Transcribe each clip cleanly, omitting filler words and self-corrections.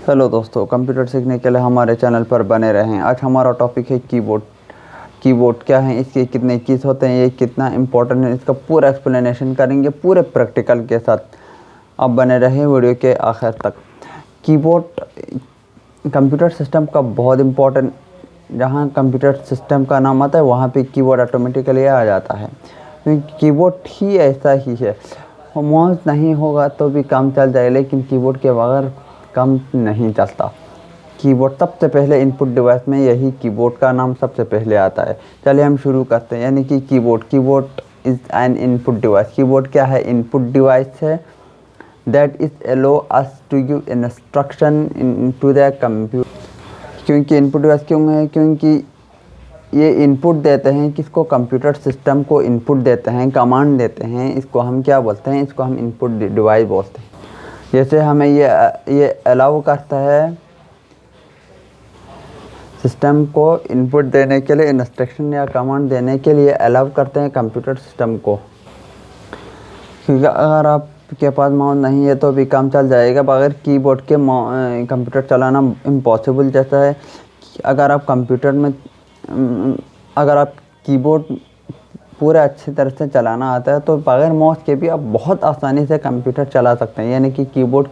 Hello दोस्तों, computer सीखने के लिए हमारे चैनल पर बने रहें। आज हमारा टॉपिक है कीबोर्ड। कीबोर्ड क्या है, इसके कितने कीज होते हैं, ये कितना इम्पोर्टेंट है, इसका पूरा एक्सप्लेनेशन करेंगे पूरे प्रैक्टिकल के साथ। आप बने रहें वीडियो के आखिर तक। कीबोर्ड कंप्यूटर सिस्टम का बहुत इम्पोर्टेंट, जहाँ कंप्यूटर सिस्टम का नाम आता है वहाँ पे कीबोर्ड ऑटोमेटिकली आ जाता है, क्योंकि कीबोर्ड ही ऐसा ही है। माउस नहीं होगा तो भी काम चल जाए, लेकिन कीबोर्ड के बगैर काम नहीं चलता। कीबोर्ड सबसे पहले इनपुट डिवाइस में यही कीबोर्ड का नाम सबसे पहले आता है। चलिए हम शुरू करते हैं। यानी कि keyboard is an input device. Keyboard क्या है? इनपुट डिवाइस है that is allow us to give instruction into the computer. क्योंकि इनपुट डिवाइस क्यों है? क्योंकि ये इनपुट देते हैं, किसको? कंप्यूटर सिस्टम को इनपुट देते हैं, कमांड देते हैं। इसको हम क्या बोलते हैं? इसको हम इनपुट डिवाइस बोलते हैं। जैसे हमें ये अलाउ करता है सिस्टम को इनपुट देने के लिए, इंस्ट्रक्शन या कमांड देने के लिए अलाउ करते हैं कंप्यूटर सिस्टम को। क्योंकि अगर आपके पास माउस नहीं है तो भी काम चल जाएगा, बगैर कीबोर्ड के कंप्यूटर चलाना इम्पॉसिबल जैसा है। अगर आप कंप्यूटर में अगर आप कीबोर्ड पूरे अच्छी तरह से चलाना आता है तो बगैर माउस के भी आप बहुत आसानी से कंप्यूटर चला सकते हैं। यानी कि कीबोर्ड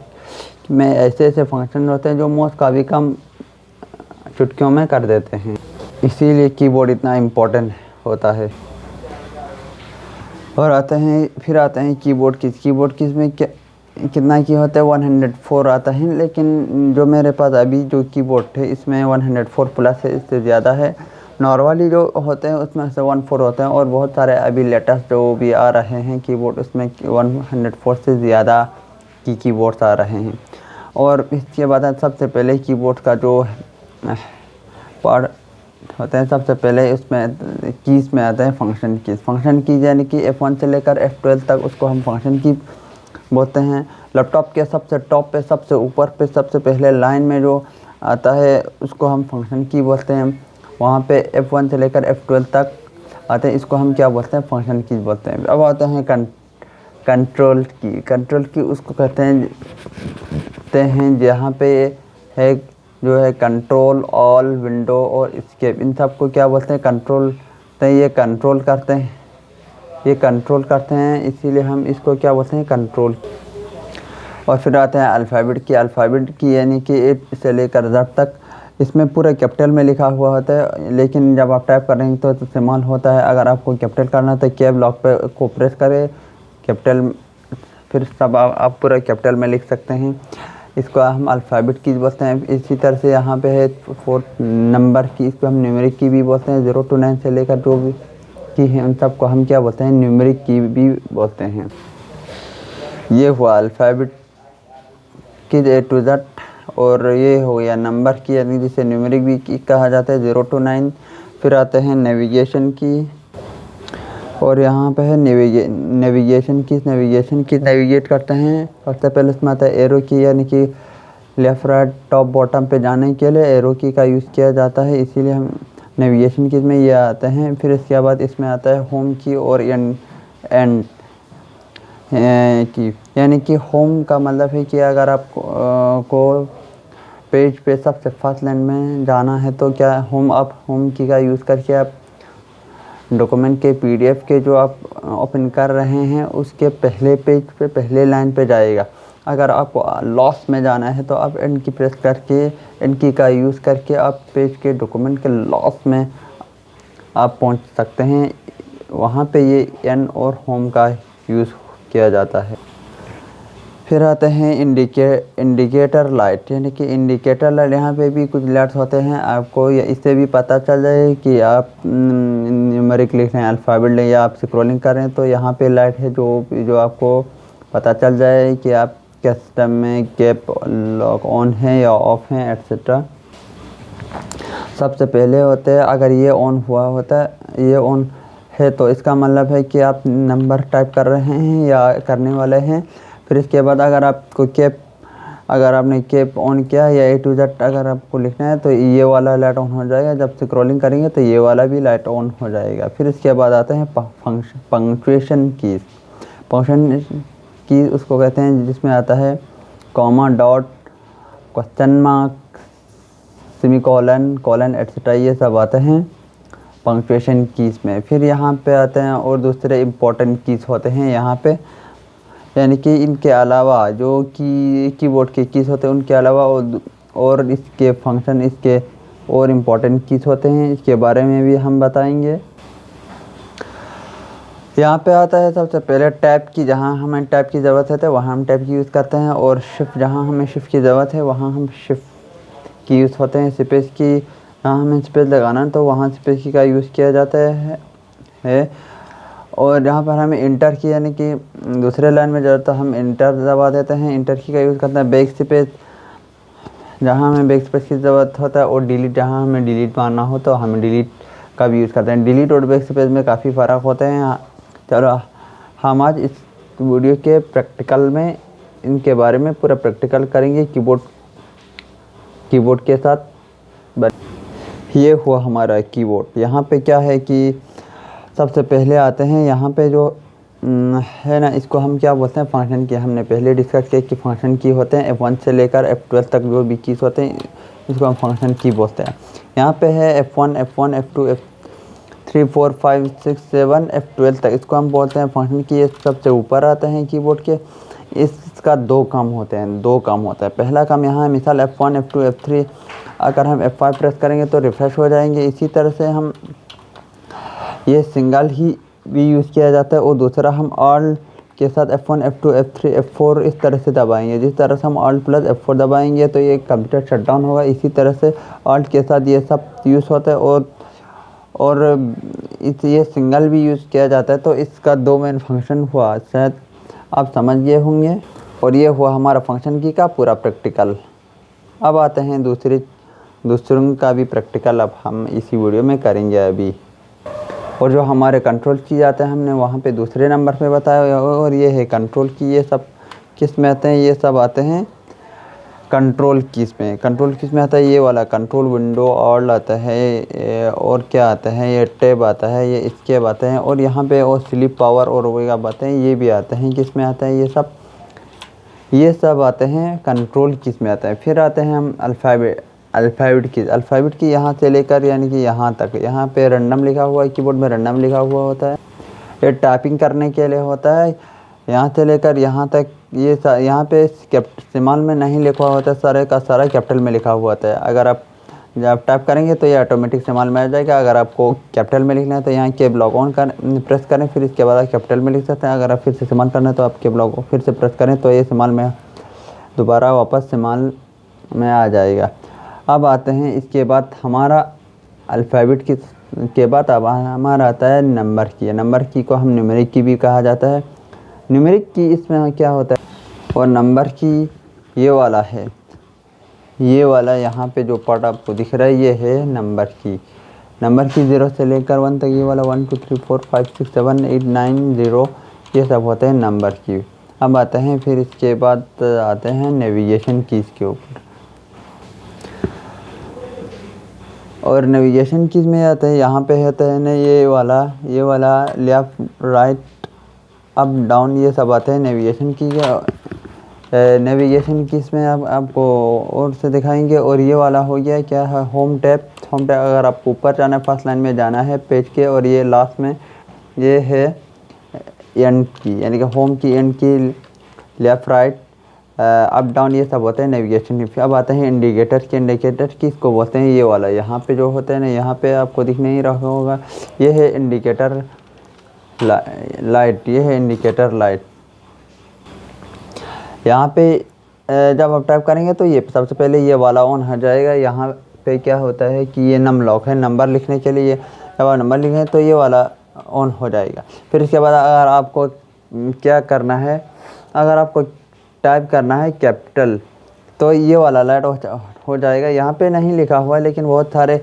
में ऐसे ऐसे फंक्शन होते हैं जो माउस का भी काम चुटकियों में कर देते हैं। इसीलिए कीबोर्ड इतना इम्पोर्टेंट होता है। और आते हैं कीबोर्ड किस में कितना की होता है? 104 आता है। लेकिन जो मेरे पास अभी जो कीबोर्ड है इसमें 104 प्लस है, इससे ज़्यादा है। नॉर्मली जो होते हैं उसमें से 14 होते हैं, और बहुत सारे अभी लेटेस्ट जो भी आ रहे हैं कीबोर्ड, उसमें 104 से ज़्यादा की कीबोर्ड्स आ रहे हैं। और इसके बाद सबसे पहले कीबोर्ड का जो पार्ट होते हैं, सबसे पहले उसमें कीज़ में आते हैं फंक्शन कीज़ यानी कि F1 से लेकर F12 तक, उसको हम फंक्शन की बोलते हैं। लैपटॉप के सबसे टॉप पे, सबसे ऊपर पे, सबसे पहले लाइन में जो आता है उसको हम फंक्शन की बोलते हैं। वहाँ पे F1 से लेकर F12 तक आते हैं, इसको हम क्या बोलते हैं? फंक्शन की बोलते हैं। अब आते हैं कंट्रोल की उसको कहते हैं जहाँ पे है जो है कंट्रोल, ऑल, विंडो और एस्केप, इन सब को क्या बोलते हैं? कंट्रोल। तो ये कंट्रोल करते हैं, इसीलिए हम इसको क्या बोलते हैं? कंट्रोल। और फिर आते हैं अल्फ़ाबेट की यानी कि ए से लेकर Z तक। इसमें पूरे कैपिटल में लिखा हुआ होता है, लेकिन जब आप टाइप करेंगे तो इस्तेमाल होता है। अगर आपको कैपिटल करना है तो कैप लॉक पे को प्रेस करें, कैपिटल, फिर सब आप पूरा कैपिटल में लिख सकते हैं। इसको हम अल्फ़ाबेट की बोलते हैं। इसी तरह से यहाँ पे है 4 नंबर की, इसको हम न्यूमेरिक की भी बोलते हैं। 0 to 9 से लेकर जो भी की है उन सबको हम क्या बोलते हैं? न्यूमेरिक की भी बोलते हैं। ये हुआ अल्फ़ाबेट की A to Z, और ये हो गया नंबर की, यानी जिसे न्यूमेरिक भी की कहा जाता है, 0 to 9। फिर आते हैं नेविगेशन की, और यहाँ पे है नेविगेशन की नेविगेट करते हैं। सबसे पहले उसमें आता है एरो की, यानी कि लेफ़्ट, राइट, टॉप, बॉटम पे जाने के लिए एरो की का यूज़ किया जाता है, इसीलिए हम नेविगेशन की में ये आते हैं। फिर इसके बाद इसमें आता है होम की और एंड की, यानी कि होम का मतलब है कि अगर आपको पेज पे सबसे फर्स्ट लाइन में जाना है तो क्या होम की का यूज़ करके आप डॉक्यूमेंट के PDF के जो आप ओपन कर रहे हैं उसके पहले पेज पे, पहले लाइन पे जाएगा। अगर आपको लॉस्ट में जाना है तो आप एंड की प्रेस करके, एंड की का यूज़ करके आप पेज के डॉक्यूमेंट के लॉस्ट में आप पहुंच सकते हैं। वहाँ पे ये एन और होम का यूज़ किया जाता है। फिर आते हैं इंडिकेटर लाइट, यानी कि इंडिकेटर लाइट, यहाँ पे भी कुछ लाइट्स होते हैं। आपको इससे भी पता चल जाए कि आप न्यूमेरिक लिख रहे हैं, अल्फ़ाबेट ले, या आप स्क्रॉलिंग कर रहे हैं, तो यहाँ पे लाइट है जो आपको पता चल जाए कि आप क्या सिस्टम में कैप लॉक ऑन है या ऑफ है, एट्सेट्रा। सबसे पहले होते हैं, अगर ये ऑन हुआ होता है, ये ऑन है, तो इसका मतलब है कि आप नंबर टाइप कर रहे हैं या करने वाले हैं। फिर इसके बाद अगर आपने कैप ऑन किया या A to Z अगर आपको लिखना है तो ये वाला लाइट ऑन हो जाएगा। जब स्क्रॉलिंग करेंगे तो ये वाला भी लाइट ऑन हो जाएगा। फिर इसके बाद आते हैं पंक्चुएशन की उसको कहते हैं, जिसमें आता है comma, dot, question mark, semicolon, colon etcetera, ये सब आते हैं पंक्चुएशन कीज़ में। फिर यहाँ पे आते हैं और दूसरे इम्पोर्टेंट कीज़ होते हैं यहाँ पे, यानी कि इनके अलावा जो कीबोर्ड के कीज़ होते हैं उनके अलावा और इसके फंक्शन, इसके और इम्पोर्टेंट कीज़ होते हैं, इसके बारे में भी हम बताएंगे। यहाँ पे आता है सबसे पहले टैब की, जहाँ हमें टैब की ज़रूरत है तो वहाँ हम टैब की यूज़ करते हैं, और शिफ्ट, जहाँ हमें शिफ्ट की ज़रूरत है वहाँ हम शिफ्ट की यूज़ होते हैं। स्पेस की, जहाँ हमें स्पेस लगाना है तो वहाँ स्पेस की का यूज़ किया जाता है। और जहाँ पर हमें इंटर की, यानी कि दूसरे लाइन में ज़रूरत है हम इंटर दबा देते हैं, इंटर की का यूज़ करते हैं। बैक स्पेस, जहाँ हमें बैक स्पेस की ज़रूरत होता है, और डिलीट, जहाँ हमें डिलीट मारना हो तो हमें डिलीट का भी यूज़ करते हैं। डिलीट और बैक स्पेस में काफ़ी फ़र्क होते हैं। चलो हम आज इस वीडियो के प्रैक्टिकल में इनके बारे में पूरा प्रैक्टिकल करेंगे कीबोर्ड के साथ। ये हुआ हमारा कीबोर्ड। यहाँ पे क्या है कि सबसे पहले आते हैं यहाँ पे जो है ना, इसको हम क्या बोलते हैं, फंक्शन की। हमने पहले डिस्कस किया कि फंक्शन की होते हैं F1 से लेकर F12 तक जो भी कीज़ होते हैं इसको हम फंक्शन की बोलते हैं। यहाँ पे है F1, F2, F3, 4, 5, 6, 7, F12 तक, इसको हम बोलते हैं फंक्शन की। ये सबसे ऊपर आते हैं कीबोर्ड के। इसका दो काम होता है। पहला काम यहाँ है, मिसाल F1, F2, F3, अगर हम F5 प्रेस करेंगे तो रिफ्रेश हो जाएंगे। इसी तरह से हम ये सिंगल ही भी यूज़ किया जाता है, और दूसरा हम ऑल्ट के साथ F1, F2, F3, F4 इस तरह से दबाएंगे। जिस तरह से हम ऑल्ट प्लस F4 दबाएंगे तो ये कंप्यूटर शटडाउन होगा। इसी तरह से ऑल्ट के साथ ये सब यूज़ होता है, और ये सिंगल भी यूज़ किया जाता है। तो इसका दो मेन फंक्शन हुआ, शायद आप समझ गए होंगे। और ये हुआ हमारा फंक्शन की का पूरा प्रैक्टिकल। अब आते हैं दूसरों का भी प्रैक्टिकल, अब हम इसी वीडियो में करेंगे अभी। और जो हमारे कंट्रोल की जाते हैं हमने वहाँ पे दूसरे नंबर पे बताया, और ये है कंट्रोल की। ये सब किस में आते हैं, ये सब आते हैं कंट्रोल कीज़ में। कंट्रोल कीज़ में आता है ये वाला कंट्रोल विंडो, ऑल आता है, और क्या आता है, ये टैब आता है, ये एस्केप आते हैं, और यहाँ पे और स्लीप पावर और वगैरह बातें ये भी आते हैं। किस में आता है ये सब आते हैं कंट्रोल कीज़ में आते हैं। फिर आते हैं हम अल्फ़ाबेट की यहाँ से लेकर यानी कि यहाँ तक। यहाँ पे रैंडम लिखा हुआ है, कीबोर्ड में रैंडम लिखा हुआ होता है। ये टाइपिंग करने के लिए होता है। यहाँ से लेकर यहाँ तक ये यहाँ पे स्मॉल में नहीं लिखा हुआ होता है, सारे का सारा कैपिटल में लिखा हुआ होता है। अगर आप जब टाइप करेंगे तो ये ऑटोमेटिक स्मॉल में आ जाएगा। अगर आपको कैपिटल में लिखना है तो यहाँ के ब्लॉक ऑन प्रेस करें, फिर इसके बाद आप कैपिटल में लिख सकते हैं। अगर आप फिर से स्मॉल करना है तो आपके ब्लॉक फिर से प्रेस करें तो ये स्मॉल में दोबारा वापस स्मॉल में आ जाएगा। अब आते हैं इसके बाद हमारा अल्फ़ाबेट के बाद अब हमारा आता है नंबर की। नंबर की को हम न्यूमेरिक की भी कहा जाता है। न्यूमेरिक की इसमें क्या होता है, और नंबर की ये वाला है, ये वाला यहाँ पे जो पार्ट आपको दिख रहा है ये है नंबर की। 0 से लेकर 1 तक ये वाला 1 2 3 4 5 6 7 8 9 0 ये सब होते हैं नंबर की। अब आते हैं फिर इसके बाद आते हैं नेविगेशन कीज़ के ऊपर। और नेविगेशन कीज़ में आता है, यहाँ पे होता है ना ये वाला लेफ़्ट राइट अप डाउन ये सब आते हैं नेविगेशन की। नेविगेशन कीज़ में अब आपको और से दिखाएंगे। और ये वाला हो गया क्या है, होम टैब। अगर आपको ऊपर जाना है, फर्स्ट लाइन में जाना है पेज के, और ये लास्ट में ये है एंड की, यानी कि होम की, एंड की, लेफ़्ट राइट अप डाउन ये सब होते हैं नेविगेशन की। अब आते हैं इंडिकेटर की इसको बोलते हैं ये वाला। यहाँ पे जो होता है ना, यहाँ पे आपको दिख नहीं रहा होगा, ये है इंडिकेटर लाइट। ये है इंडिकेटर लाइट। यहाँ पे जब आप टाइप करेंगे तो ये सबसे पहले ये वाला ऑन हो जाएगा। यहाँ पे क्या होता है कि ये नम लॉक है, नंबर लिखने के लिए। जब आप नंबर लिखें तो ये वाला ऑन हो जाएगा। फिर इसके बाद अगर आपको क्या करना है, अगर आपको टाइप करना है कैपिटल तो ये वाला लाइट हो जाएगा। यहाँ पे नहीं लिखा हुआ है, लेकिन बहुत सारे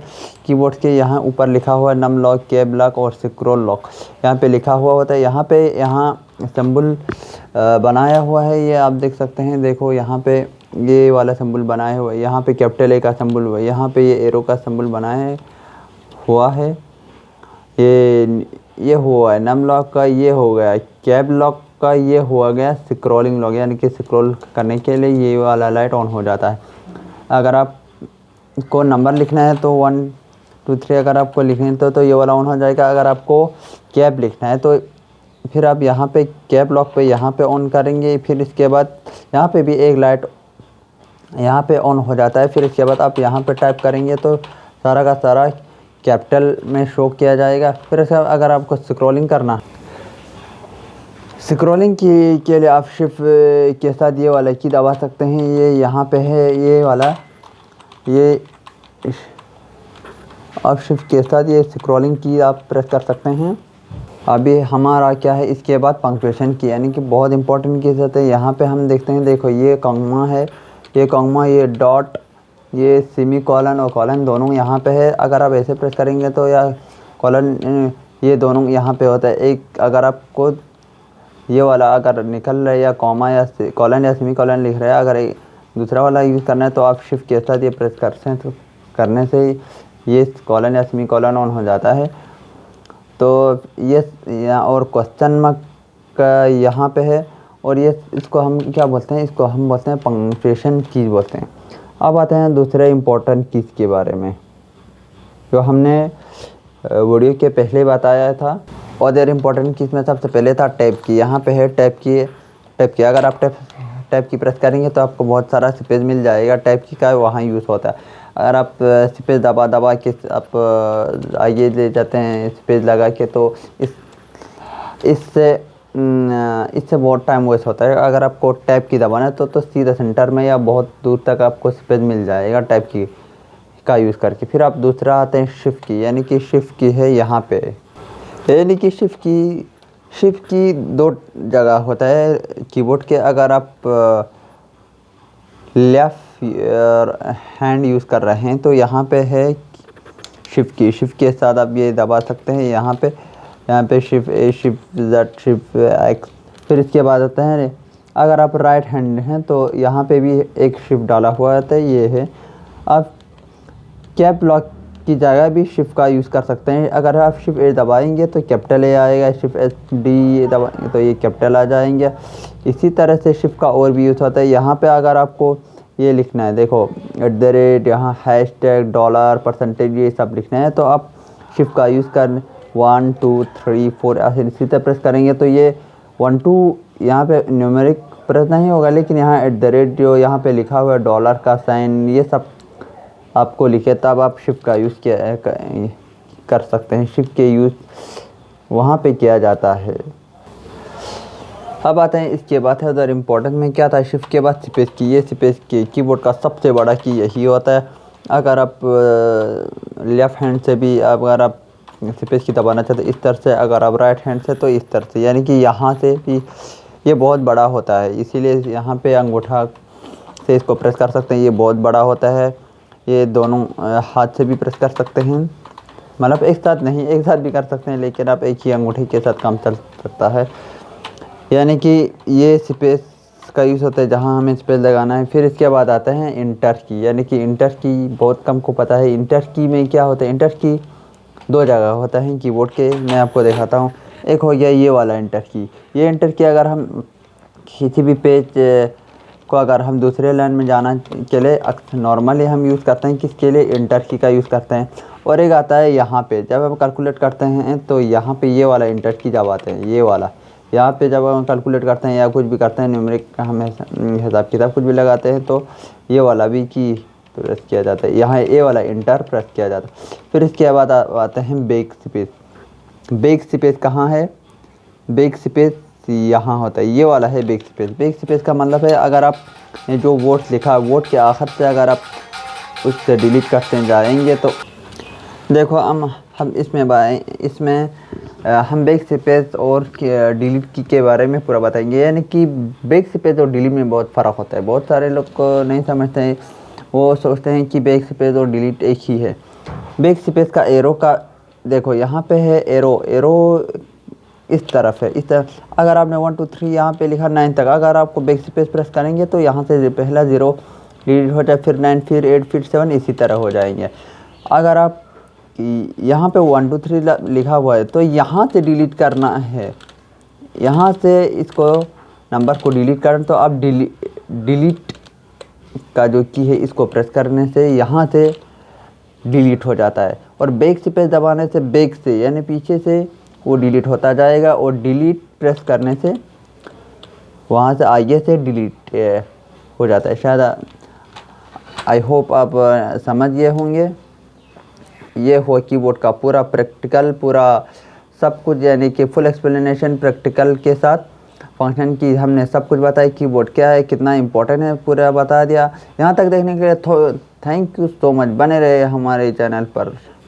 कीबोर्ड के यहाँ ऊपर लिखा हुआ है नम लॉक, कैप लॉक और स्क्रॉल लॉक, यहाँ पे लिखा हुआ होता है। यहाँ सिंबल बनाया हुआ है, ये आप देख सकते हैं। देखो यहाँ पे ये वाला सिंबल बनाया हुआ है, यहाँ पे कैपिटल ए का सिंबल हुआ है, यहाँ पे ये एरो का सिंबल बनाया हुआ है। ये हुआ है नम लॉक का, ये हो गया कैप लॉक का, ये हुआ गया स्क्रॉलिंग लॉक, यानी कि स्क्रॉल करने के लिए ये वाला लाइट ऑन हो जाता है। अगर आपको नंबर लिखना है तो 1 2 3 अगर आपको लिखना है तो ये वाला ऑन हो जाएगा। अगर आपको कैप लिखना है तो फिर आप यहाँ पे कैप लॉक पे यहाँ पे ऑन करेंगे। फिर इसके बाद यहाँ पे भी एक लाइट यहाँ पे ऑन हो जाता है। फिर इसके बाद आप यहाँ पे टाइप करेंगे तो सारा का सारा कैपिटल में शो किया जाएगा। फिर इसके अगर आपको स्क्रॉलिंग करना, स्क्रॉलिंग के लिए आप शिफ्ट के साथ ये वाला की दबा सकते हैं। ये यहाँ पे है ये वाला, ये आप शिफ्ट के साथ ये स्क्रॉलिंग की आप प्रेस कर सकते हैं। अभी हमारा क्या है, इसके बाद पंक्चुएशन की, यानी कि बहुत इंपॉर्टेंट की होते हैं। यहाँ पे हम देखते हैं, देखो ये कॉमा है, ये कॉमा, ये डॉट, ये सेमी कॉलन और कॉलन दोनों यहाँ पे है। अगर आप ऐसे प्रेस करेंगे तो या कॉलन ये दोनों यहाँ पे होता है। एक अगर आपको ये वाला अगर निकल रहा है या कॉमा या कॉलन या सेमी कॉलन लिख रहा है, अगर दूसरा वाला यूज़ करना है तो आप शिफ्ट के साथ ये प्रेस करते हैं तो करने से ये कॉलन या सेमी कॉलन ऑन हो जाता है। तो ये और क्वेश्चन मार्क का यहाँ पे है, और ये इसको हम क्या बोलते हैं, इसको हम बोलते हैं पंक्चुएशन कीज बोलते हैं। अब आते हैं दूसरे इम्पोर्टेंट कीज के बारे में जो हमने वीडियो के पहले बताया था। और देर इम्पोर्टेंट कीज में सबसे पहले था टैब की। यहाँ पे है टैब की अगर आप टैब की प्रेस करेंगे तो आपको बहुत सारा स्पेस मिल जाएगा। टैब की का वहाँ यूज़ होता है। अगर आप स्पेस दबा के आप आगे ले जाते हैं स्पेस लगा के, तो इससे बहुत टाइम वेस्ट होता है। अगर आपको टैब की दबाना है तो सीधा सेंटर में या बहुत दूर तक आपको स्पेस मिल जाएगा टैब की का यूज़ करके। फिर आप दूसरा आते हैं शिफ्ट की, यानी कि शिफ्ट की है यहाँ पे, यानी कि शिफ्ट की दो जगह होता है कीबोर्ड के। अगर आप लेफ़्ट हैंड यूज़ कर रहे हैं तो यहाँ पे है शिफ्ट के साथ आप ये दबा सकते हैं। यहाँ पे शिफ्ट ए, शिफ्ट जेड, शिफ्ट एक्स। फिर इसके बाद आता है अगर आप राइट हैंड हैं तो यहाँ पे भी एक शिफ्ट डाला हुआ रहता है, ये है। आप कैप लॉक की जगह भी शिफ्ट का यूज़ कर सकते हैं। अगर आप शिफ्ट ए दबाएंगे तो कैपिटल ए आएगा, शिफ्ट एस डी दबाएंगे तो ये कैपिटल आ जाएंगे। इसी तरह से शिफ्ट का और भी यूज़ होता है। यहाँ पे अगर आपको ये लिखना है, देखो @ यहाँ हैशटैग $, परसेंटेज, ये सब लिखना है तो आप शिफ्ट का यूज़ कर 1 2 3 4 ऐसे इसी तरह प्रेस करेंगे तो ये 1 2 यहाँ पे न्यूमेरिक प्रेस नहीं होगा, लेकिन यहाँ @ जो यहाँ पे लिखा हुआ है $, का साइन, ये सब आपको लिखे तब आप शिफ्ट का यूज़ कर सकते हैं। शिफ्ट के यूज़ वहाँ पे किया जाता है। अब आते हैं इसके बाद है उधर इम्पोर्टेंट में क्या था, शिफ्ट के बाद स्पेस की। ये स्पेस की कीबोर्ड का सबसे बड़ा की यही होता है। अगर आप लेफ़्ट हैंड से भी अगर आप स्पेस की दबाना चाहते इस तरह से, अगर आप राइट हैंड से तो इस तरह से, यानी कि यहाँ से भी ये बहुत बड़ा होता है, इसीलिए यहाँ पे अंगूठा से इसको प्रेस कर सकते हैं। ये बहुत बड़ा होता है, ये दोनों हाथ से भी प्रेस कर सकते हैं, मतलब एक साथ नहीं, एक साथ भी कर सकते हैं, लेकिन आप एक ही अंगूठे के साथ काम चल सकता है। यानी कि ये स्पेस का यूज़ होता है जहाँ हमें स्पेस लगाना है। फिर इसके बाद आता है इंटर की, यानी कि इंटर की बहुत कम को पता है। इंटर की में क्या होता है, इंटर की दो जगह होता है कीबोर्ड के, मैं आपको दिखाता हूँ। एक हो गया ये वाला इंटर की। ये इंटर की अगर हम किसी भी पेज को अगर हम दूसरे लाइन में जाना के लिए नॉर्मली हम यूज़ करते हैं किसके लिए, इंटर की का यूज़ करते हैं। और एक आता है यहाँ पे, जब हम कैलकुलेट करते हैं तो यहाँ पे ये वाला इंटर की जब आते हैं, ये वाला यहाँ पे जब हम कैलकुलेट करते हैं या कुछ भी करते हैं, न्यूमेरिक हम हिसाब किताब कुछ भी लगाते हैं तो ये वाला भी की प्रेस किया जाता है। यहाँ ये वाला इंटर प्रेस किया जाता है। फिर इसके बाद आते हैं बैक स्पेस। बैक स्पेस कहाँ है, बैक स्पेस यहाँ होता है, ये वाला है बैक स्पेस। बैक स्पेस का मतलब है अगर आप जो वर्ड लिखा है वर्ड के आखिर से अगर आप उससे डिलीट करते जाएंगे तो देखो हम इसमें हम बैक स्पेस और डिलीट की के बारे में पूरा बताएंगे। यानी कि बैक स्पेस और डिलीट में बहुत फ़र्क होता है। बहुत सारे लोग को नहीं समझते हैं, वो सोचते हैं कि बैक स्पेस और डिलीट एक ही है। बैक स्पेस का एरो का देखो यहाँ पे है, एरो इस तरफ है, इस तरफ। अगर आपने 1 2 3 यहाँ पे लिखा 9 तक, अगर आपको बैक स्पेस प्रेस करेंगे तो यहाँ से पहला 0 डिलीट हो जाए, फिर 9, फिर 8, फिर 7 इसी तरह हो जाएंगे। अगर आप यहाँ पे 1 2 3 लिखा हुआ है तो यहाँ से डिलीट करना है, यहाँ से इसको नंबर को डिलीट करना तो आप डिलीट का जो की है इसको प्रेस करने से यहाँ से डिलीट हो जाता है, और बैक स्पेस दबाने से बैक से यानी पीछे से वो डिलीट होता जाएगा, और डिलीट प्रेस करने से वहाँ से आगे से डिलीट हो जाता है। शायद आई होप आप समझ गए होंगे। ये हो कीबोर्ड का पूरा प्रैक्टिकल, पूरा सब कुछ, यानी कि फुल एक्सप्लेनेशन प्रैक्टिकल के साथ फंक्शन की हमने सब कुछ बताया। कीबोर्ड क्या है, कितना इंपॉर्टेंट है, पूरा बता दिया। यहाँ तक देखने के लिए थैंक यू सो मच। बने रहे हमारे चैनल पर।